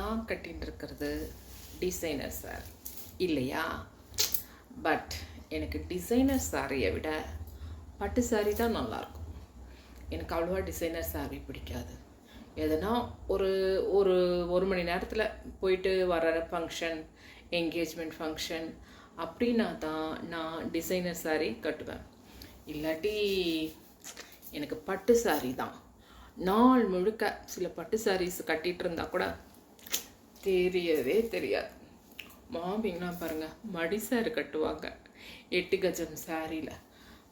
நான் கட்டின்னு இருக்கிறது டிசைனர் சாரி இல்லையா? பட் எனக்கு டிசைனர் சாரியை விட பட்டு சாரி தான் நல்லாயிருக்கும். எனக்கு அவ்வளோவா டிசைனர் சாரி பிடிக்காது. எதுனா ஒரு ஒரு ஒரு மணி நேரத்தில் போயிட்டு வர ஃபங்க்ஷன், என்கேஜ்மெண்ட் ஃபங்க்ஷன் அப்படின்னா தான் நான் டிசைனர் சாரி கட்டுவேன். இல்லாட்டி எனக்கு பட்டு சாரி தான். நாள் முழுக்க சில பட்டு சாரீஸ் கட்டிகிட்டு இருந்தா கூட தெரியவே தெரியாது. மாமிங்களாம் பாருங்கள், மடி சாரி கட்டுவாங்க 8 கஜம் சாரியில்.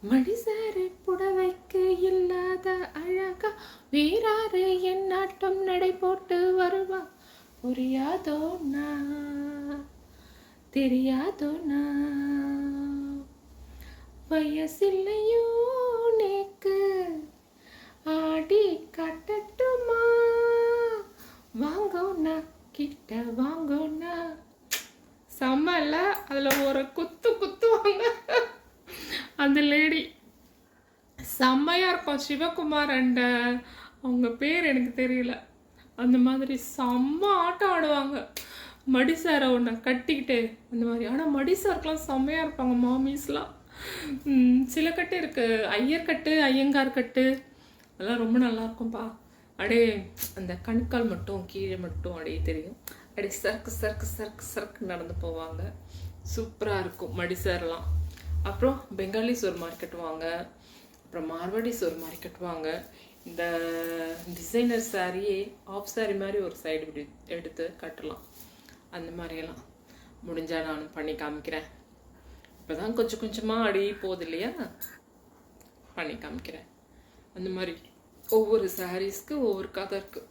மடி சாரி புடவைக்கு இல்லாத அழகா வேறாரு என் நாட்டம் நடை போட்டு வருவா. புரியாதோனா தெரியாதோனா வயசில்லையோ நேக்கு ஆடி கட்டட்டுமா வாங்கோண்ணா கிட்ட வாங்கோண்ணா. செம்மல்ல, அதில் ஒரு குத்துவாங்க அந்த லேடி. செம்மையாக இருக்கும். சிவகுமார் அண்ட் அவங்க பேர் எனக்கு தெரியல. அந்த மாதிரி செம்ம ஆட்டம் ஆடுவாங்க. மடிசாரை ஒன்று கட்டிக்கிட்டு அந்த மாதிரி. ஆனால் மடிசாருக்கெலாம் செம்மையாக இருப்பாங்க மாமிஸ்லாம். சில கட்டு இருக்குது, ஐயர் கட்டு, ஐயங்கார் கட்டு, அதெல்லாம் ரொம்ப நல்லாயிருக்கும்ப்பா. அப்படியே அந்த கணுக்கால் மட்டும் கீழே மட்டும் அப்படியே தெரியும். அப்படியே சறுக்கு சறுக்கு சறுக்கு சறுக்கு நடந்து போவாங்க. சூப்பராக இருக்கும் மடிசாரெலாம். அப்புறம் பெங்காலிஸ் ஒரு மாதிரி கட்டுவாங்க, அப்புறம் மார்வாடிஸ் ஒரு மாதிரி கட்டுவாங்க. இந்த டிசைனர் சாரியே ஆஃப் சாரி மாதிரி ஒரு சைடு இப்படி எடுத்து கட்டலாம். அந்த மாதிரியெல்லாம் முடிஞ்சால் நானும் பண்ணி காமிக்கிறேன். இப்போ தான் கொஞ்சம் கொஞ்சமாக அடி போகுது இல்லையா, பண்ணி காமிக்கிறேன். அந்த மாதிரி ஒவ்வொரு சாரீஸ்க்கு ஒவ்வொரு கதை இருக்குது.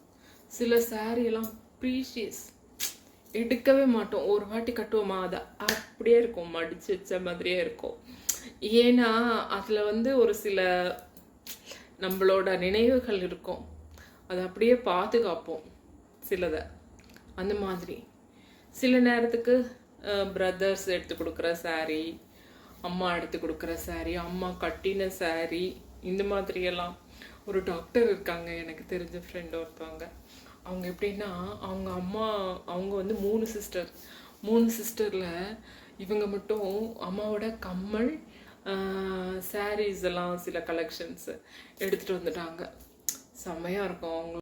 சில சாரியெல்லாம் ப்ரீஷியஸ், எடுக்கவே மாட்டோம். ஒரு வாட்டி கட்டுவோமா அதை அப்படியே இருக்கும், மடித்து வச்ச மாதிரியே இருக்கும். ஏன்னா அதில் ஒரு சில நம்மளோட நினைவுகள் இருக்கும், அதை அப்படியே பாதுகாப்போம் சிலதை. அந்த மாதிரி சில நேரத்துக்கு பிரதர்ஸ் எடுத்து கொடுக்குற சாரீ, அம்மா எடுத்து கொடுக்குற சாரீ, அம்மா கட்டின சாரீ, இந்த மாதிரியெல்லாம். ஒரு டாக்டர் இருக்காங்க எனக்கு தெரிஞ்ச ஃப்ரெண்ட் ஒருத்தவங்க. அவங்க எப்படின்னா, அவங்க அம்மா அவங்க 3 சிஸ்டரில் இவங்க மட்டும் அம்மாவோட கம்மல் சாரீஸ் எல்லாம் சில கலெக்ஷன்ஸ் எடுத்துகிட்டு வந்துட்டாங்க. செம்மையாக இருக்கும் அவங்க.